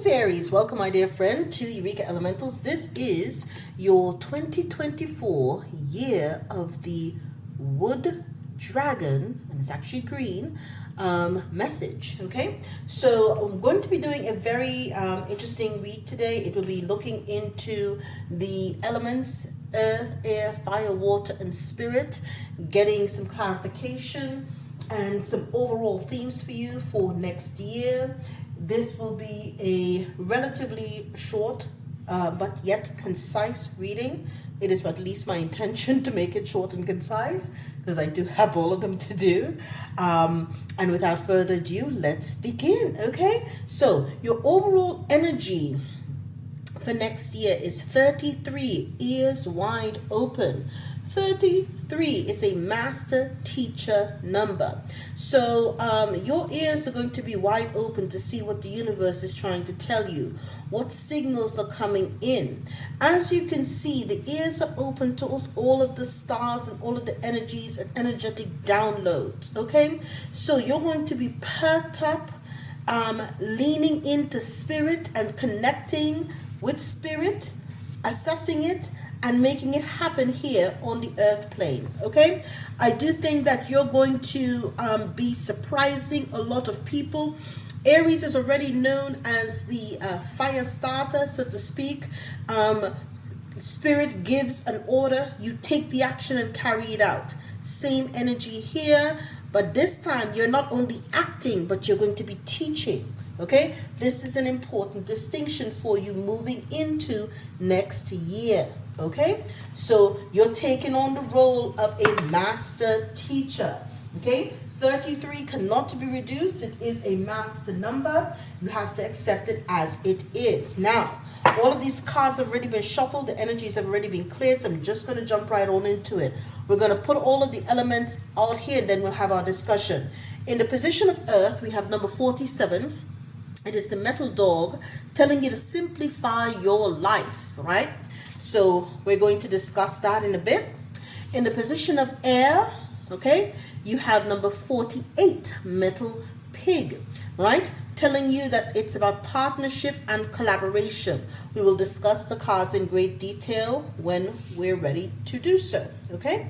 Greetings, Aries. Welcome, my dear friend, to Eureka Elementals. This is your 2024 year of the Wood Dragon, and it's actually green, message. Okay, so I'm going to be doing a very interesting read today. It will be looking into the elements earth, air, fire, water, and spirit, getting some clarification and some overall themes for you for next year. This will be a relatively short but yet concise reading. It is at least my intention to make it short and concise because I do have all of them to do. And without further ado, let's begin. Okay, so your overall energy for next year is 33, ears wide open. 33 is a master teacher number. So your ears are going to be wide open to see what the universe is trying to tell you, what signals are coming in. As you can see, the ears are open to all of the stars and all of the energies and energetic downloads. Okay, so you're going to be perked up, leaning into spirit and connecting with spirit, assessing it, and making it happen here on the earth plane. Okay, I do think that you're going to be surprising a lot of people. Aries is already known as the fire starter, so to speak. Spirit gives an order, you take the action and carry it out. Same energy here, but this time you're not only acting, but you're going to be teaching. Okay, this is an important distinction for you moving into next year. Okay, so you're taking on the role of a master teacher. Okay, 33 cannot be reduced. It is a master number. You have to accept it as it is. Now, all of these cards have already been shuffled. The energies have already been cleared. So I'm just going to jump right on into it. We're going to put all of the elements out here, and then we'll have our discussion. In the position of Earth, we have number 47. It is the metal dog telling you to simplify your life, right? So we're going to discuss that in a bit. In the position of air, okay, you have number 48, metal pig, right? Telling you that it's about partnership and collaboration. We will discuss the cards in great detail when we're ready to do so, okay?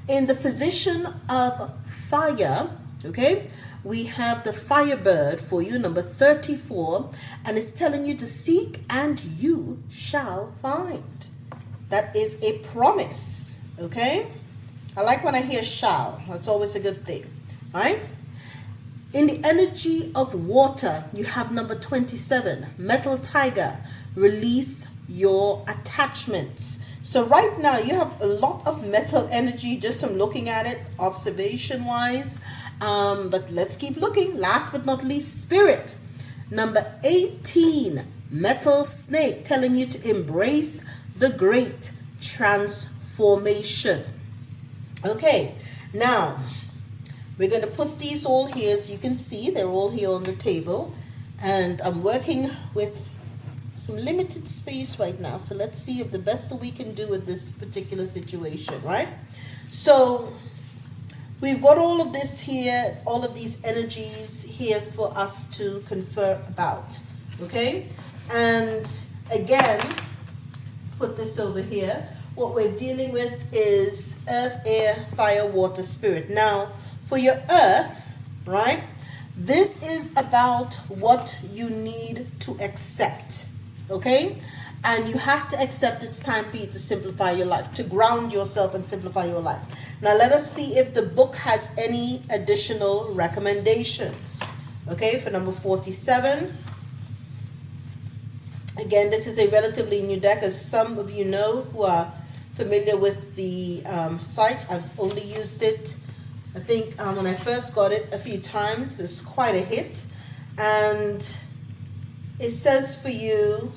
In the position of fire, okay, we have the Firebird for you, number 34, and it's telling you to seek and you shall find. That is a promise, okay? I like when I hear shall. That's always a good thing, right? In the energy of water, you have number 27, Metal Tiger, release your attachments. So right now you have a lot of metal energy just from looking at it observation-wise. But let's keep looking. Last but not least, spirit. Number 18, metal snake, telling you to embrace the great transformation. Okay, now we're going to put these all here. So you can see they're all here on the table. And I'm working with some limited space right now. So let's see if the best that we can do with this particular situation, right? So we've got all of this here, all of these energies here for us to confer about, okay? And again, put this over here. What we're dealing with is earth, air, fire, water, spirit. Now, for your earth, right, this is about what you need to accept, okay? And you have to accept it's time for you to simplify your life, to ground yourself and simplify your life. Now let us see if the book has any additional recommendations. Okay, for number 47. Again, this is a relatively new deck, as some of you know who are familiar with the site. I've only used it, I think, when I first got it a few times. It was quite a hit. And it says for you,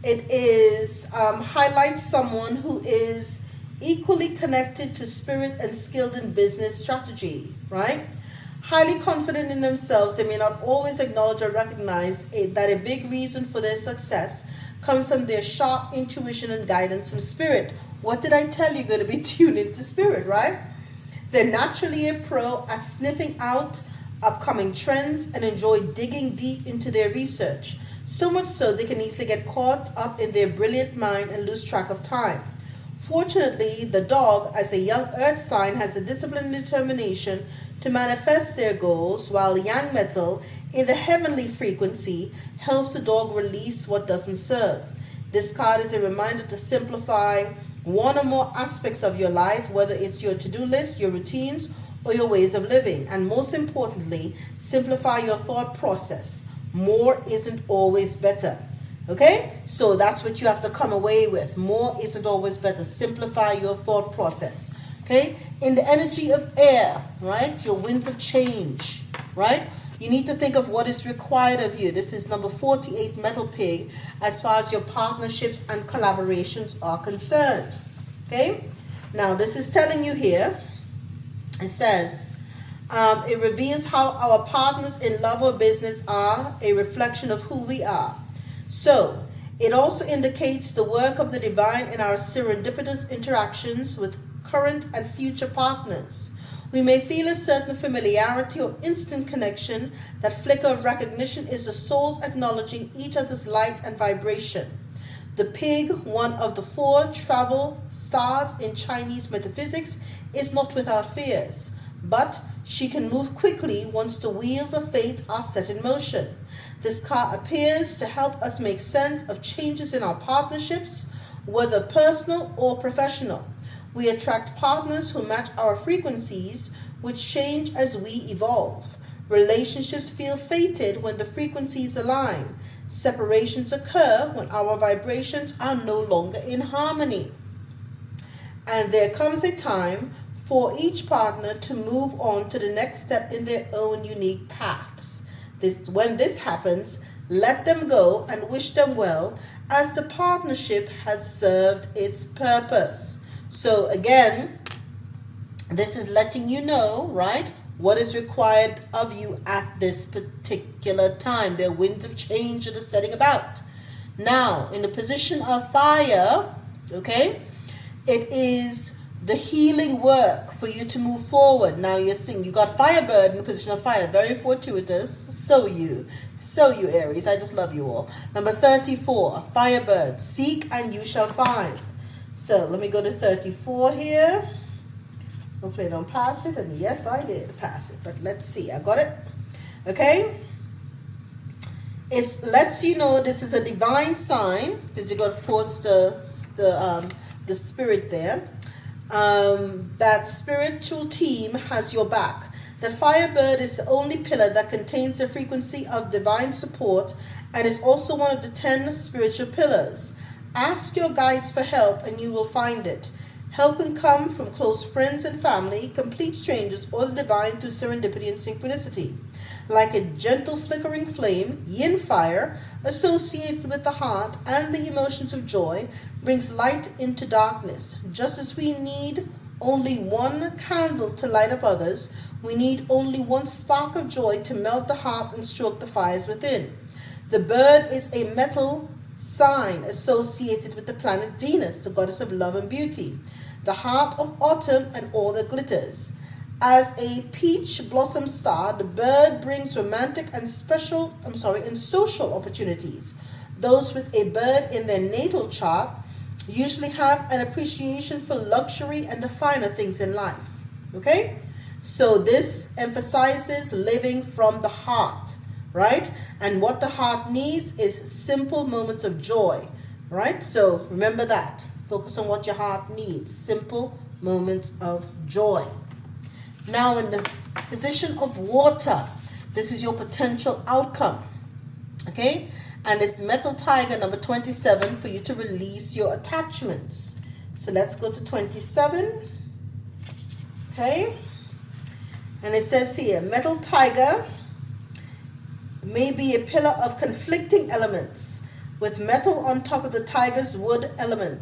it is highlights someone who is equally connected to spirit and skilled in business strategy, right? Highly confident in themselves, they may not always acknowledge or recognize that a big reason for their success comes from their sharp intuition and guidance from spirit. What did I tell you? You're going to be tuned into spirit, right? They're naturally a pro at sniffing out upcoming trends, and enjoy digging deep into their research, so much so they can easily get caught up in their brilliant mind and lose track of time. Fortunately, the dog, as a young earth sign, has the discipline and determination to manifest their goals, while yang metal, in the heavenly frequency, helps the dog release what doesn't serve. This card is a reminder to simplify one or more aspects of your life, whether it's your to-do list, your routines, or your ways of living. And most importantly, simplify your thought process. More isn't always better. Okay? So that's what you have to come away with. More isn't always better. Simplify your thought process. Okay? In the energy of air, right? Your winds of change, right? You need to think of what is required of you. This is number 48, Metal Pig, as far as your partnerships and collaborations are concerned. Okay? Now, this is telling you here, it says, it reveals how our partners in love or business are a reflection of who we are. So, it also indicates the work of the divine in our serendipitous interactions with current and future partners. We may feel a certain familiarity or instant connection. That flicker of recognition is the souls acknowledging each other's light and vibration. The pig, one of the 4 travel stars in Chinese metaphysics, is not without fears, but she can move quickly once the wheels of fate are set in motion. This card appears to help us make sense of changes in our partnerships, whether personal or professional. We attract partners who match our frequencies, which change as we evolve. Relationships feel fated when the frequencies align. Separations occur when our vibrations are no longer in harmony. And there comes a time for each partner to move on to the next step in their own unique paths. When this happens, let them go and wish them well, as the partnership has served its purpose. So again, this is letting you know, right, what is required of you at this particular time. There are winds of change that are setting about. Now, in the position of fire, okay, it is the healing work for you to move forward. Now you're seeing, you got Firebird in the position of fire. Very fortuitous. So you, Aries. I just love you all. Number 34, Firebird. Seek and you shall find. So let me go to 34 here. Hopefully I don't pass it. And yes, I did pass it. But let's see. I got it. Okay. It lets you know this is a divine sign, because you got, of course, the spirit there. That spiritual team has your back. The Firebird is the only pillar that contains the frequency of divine support and is also one of the 10 spiritual pillars. Ask your guides for help and you will find it. Help can come from close friends and family, complete strangers, or the divine through serendipity and synchronicity. Like a gentle flickering flame, yin fire, associated with the heart and the emotions of joy, brings light into darkness. Just as we need only one candle to light up others, we need only one spark of joy to melt the heart and stoke the fires within. The bird is a metal sign associated with the planet Venus, the goddess of love and beauty, the heart of autumn and all that glitters. As a peach blossom star, the bird brings romantic and social opportunities. Those with a bird in their natal chart usually have an appreciation for luxury and the finer things in life. Okay? So this emphasizes living from the heart, right? And what the heart needs is simple moments of joy, right? So remember that. Focus on what your heart needs. Simple moments of joy. Now in the position of water, this is your potential outcome. Okay? And it's Metal Tiger number 27 for you to release your attachments. So let's go to 27. Okay? And it says here, Metal Tiger may be a pillar of conflicting elements, with metal on top of the tiger's wood element.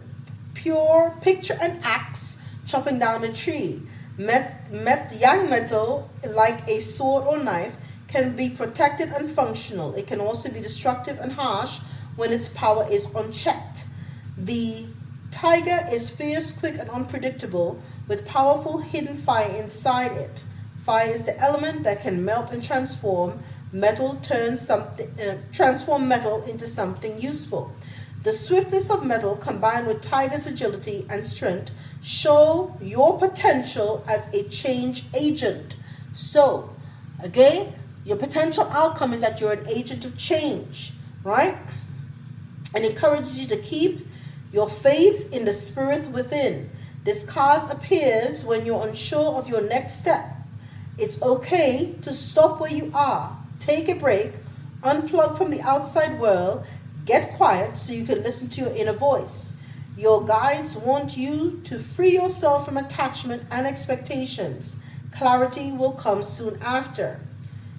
Pure picture an axe chopping down a tree. Yang metal, like a sword or knife, can be protective and functional. It can also be destructive and harsh when its power is unchecked. The tiger is fierce, quick, and unpredictable, with powerful hidden fire inside it. Fire is the element that can melt and transform metal, transform metal into something useful. The swiftness of metal combined with tiger's agility and strength show your potential as a change agent. So, again, your potential outcome is that you're an agent of change, right? And encourages you to keep your faith in the spirit within. This card appears when you're unsure of your next step. It's okay to stop where you are, take a break, unplug from the outside world, get quiet so you can listen to your inner voice. Your guides want you to free yourself from attachment and expectations. Clarity will come soon after.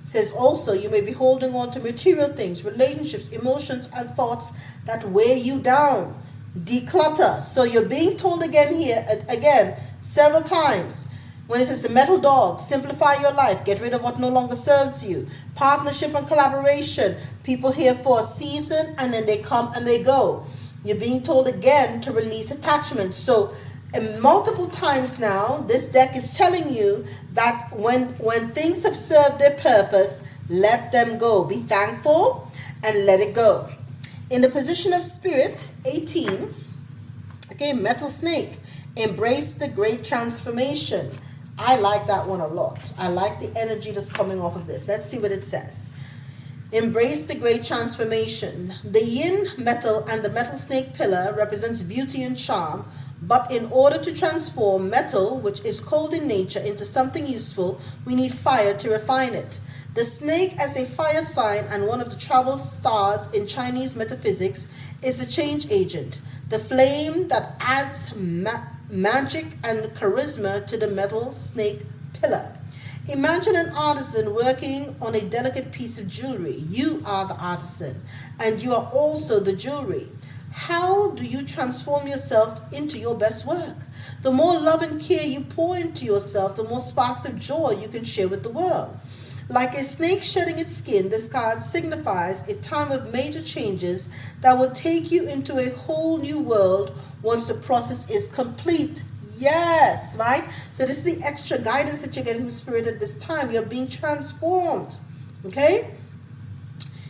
It says also you may be holding on to material things, relationships, emotions, and thoughts that weigh you down. Declutter. So you're being told again, several times. When it says the metal dog, simplify your life, get rid of what no longer serves you. Partnership and collaboration. People here for a season and then they come and they go. You're being told again to release attachments. So multiple times now, this deck is telling you that when things have served their purpose, let them go. Be thankful and let it go. In the position of spirit, 18, okay, metal snake, embrace the great transformation. I like that one a lot. I like the energy that's coming off of this. Let's see what it says. Embrace the great transformation. The yin metal and the metal snake pillar represents beauty and charm, but in order to transform metal, which is cold in nature, into something useful, we need fire to refine it. The snake, as a fire sign and one of the travel stars in Chinese metaphysics, is the change agent, the flame that adds magic and charisma to the metal snake pillar. Imagine an artisan working on a delicate piece of jewelry. You are the artisan, and you are also the jewelry. How do you transform yourself into your best work? The more love and care you pour into yourself, the more sparks of joy you can share with the world. Like a snake shedding its skin, this card signifies a time of major changes that will take you into a whole new world once the process is complete. Yes, right? So this is the extra guidance that you're getting from Spirit at this time. You're being transformed, okay?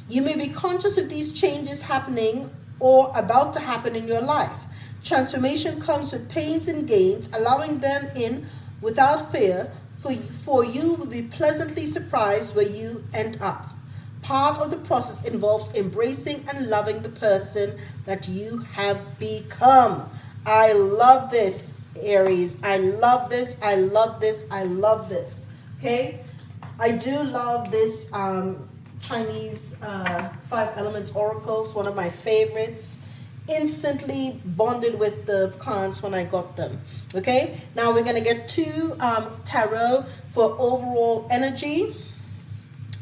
You may be conscious of these changes happening or about to happen in your life. Transformation comes with pains and gains, allowing them in without fear, for you will be pleasantly surprised where you end up. Part of the process involves embracing and loving the person that you have become. I love this, Aries. I love this. I love this. I love this. Okay? I do love this Chinese 5 Elements Oracle. It's one of my favorites. Instantly bonded with the cards when I got them. Okay, now we're going to get 2 tarot for overall energy.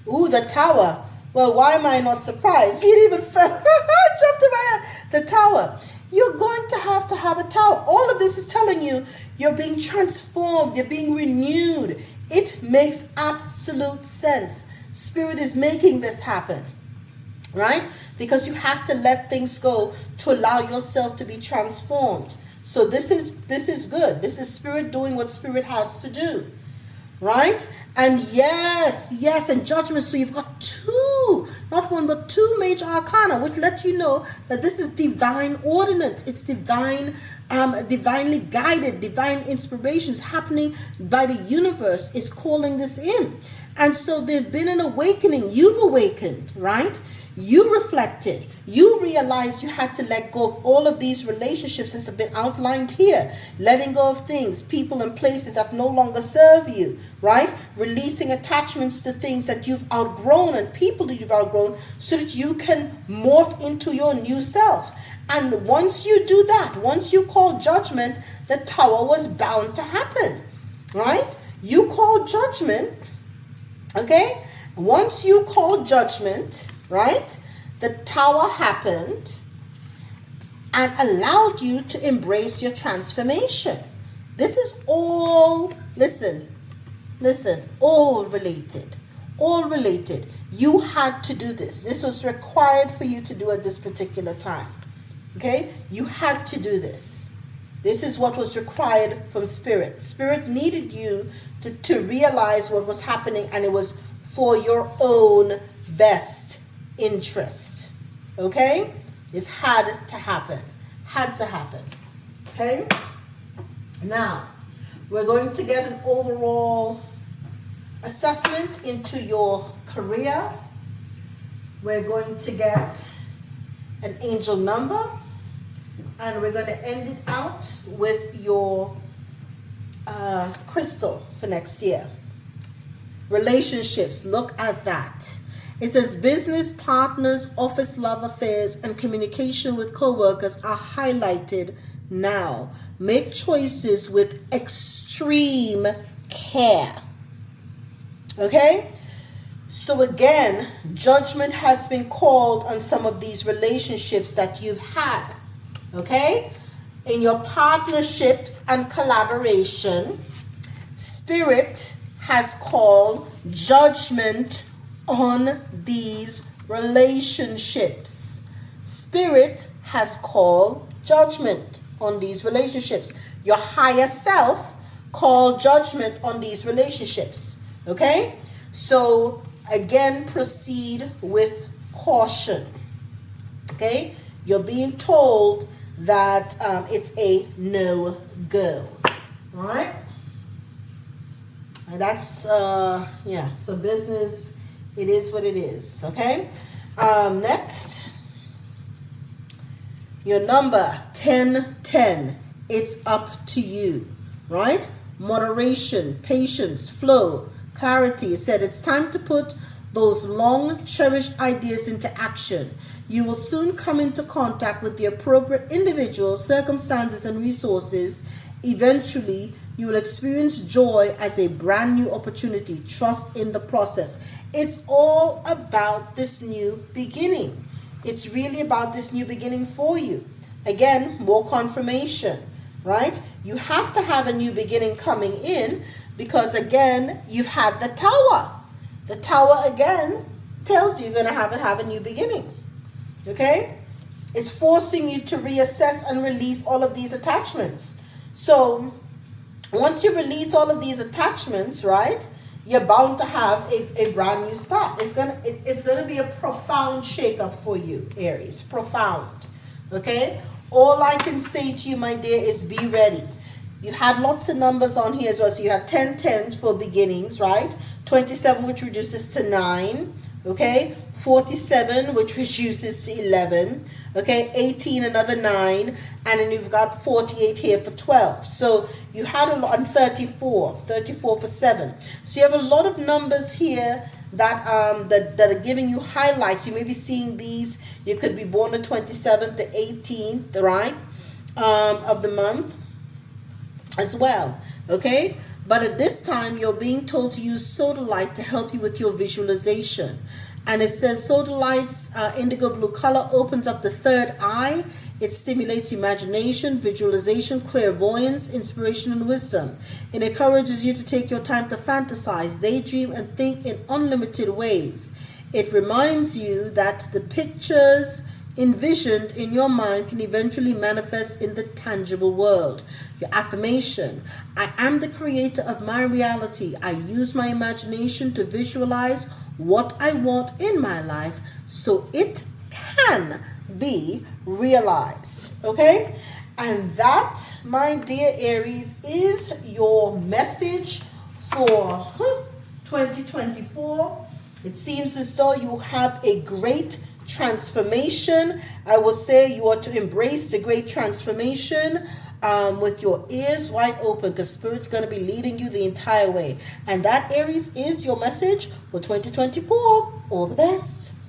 Ooh, the Tower. Well, why am I not surprised? It even fell. Jumped in my head. The Tower. You're going to have a tower. All of this is telling you you're being transformed. You're being renewed. It makes absolute sense. Spirit is making this happen. Right? Because you have to let things go to allow yourself to be transformed. So this is good. This is Spirit doing what Spirit has to do. Right? And yes, and judgment. So you've got 2, not 1, but 2 major arcana, which let you know that this is divine ordinance. It's divine, divinely guided, divine inspirations happening by the universe is calling this in. And so there's been an awakening. You've awakened, right? You reflected. You realized you had to let go of all of these relationships as have been outlined here. Letting go of things, people, and places that no longer serve you, right? Releasing attachments to things that you've outgrown and people that you've outgrown so that you can morph into your new self. And once you do that, once you call judgment, the Tower was bound to happen, right? You call judgment, okay? Once you call judgment, right? The Tower happened and allowed you to embrace your transformation. This is all, listen, all related. All related. You had to do this. This was required for you to do at this particular time. Okay? You had to do this. This is what was required from Spirit. Spirit needed you to realize what was happening, and it was for your own best interest. Okay? This had to happen. Had to happen. Okay? Now, we're going to get an overall assessment into your career. We're going to get an angel number, and we're going to end it out with your crystal for next year. Relationships, look at that. It says business partners, office love affairs, and communication with co-workers are highlighted now. Make choices with extreme care. Okay? So again, judgment has been called on some of these relationships that you've had. Okay? In your partnerships and collaboration, Spirit has called judgment on these relationships. Spirit has called judgment on these relationships. Your higher self called judgment on these relationships. Okay? So again, proceed with caution. Okay? You're being told that it's a no-go. Right? And that's, so business, it is what it is. Okay? Next, your number 1010. It's up to you. Right? Moderation, patience, flow, clarity. It said it's time to put those long cherished ideas into action. You will soon come into contact with the appropriate individuals, circumstances, and resources. Eventually, you will experience joy as a brand new opportunity. Trust in the process. It's all about this new beginning. It's really about this new beginning for you. Again, more confirmation, right? You have to have a new beginning coming in because, again, you've had the tower. The tower, again, tells you you're going to have a new beginning. Okay? It's forcing you to reassess and release all of these attachments. So once you release all of these attachments, right, you're bound to have a brand new start. It's gonna be a profound shakeup for you, Aries. Profound. Okay? All I can say to you, my dear, is be ready. You had lots of numbers on here as well. So you had 10 for beginnings, right? 27, which reduces to 9. Okay? 47, which reduces to 11. Okay? 18, another 9. And then you've got 48 here for 12. So you had a lot, and 34 for 7. So you have a lot of numbers here that are giving you highlights. You may be seeing these. You could be born the 27th, the 18th, right, of the month as well. Okay? But at this time, you're being told to use sodalite to help you with your visualization. And it says sodalite's indigo blue color opens up the third eye. It stimulates imagination, visualization, clairvoyance, inspiration, and wisdom. It encourages you to take your time to fantasize, daydream, and think in unlimited ways. It reminds you that the pictures envisioned in your mind can eventually manifest in the tangible world. Your affirmation: I am the creator of my reality. I use my imagination to visualize what I want in my life so it can be realized. Okay? And that, my dear Aries, is your message for 2024. It seems as though you have a great transformation. I will say you are to embrace the great transformation with your ears wide open, because Spirit's going to be leading you the entire way. And that, Aries, is your message for 2024. All the best.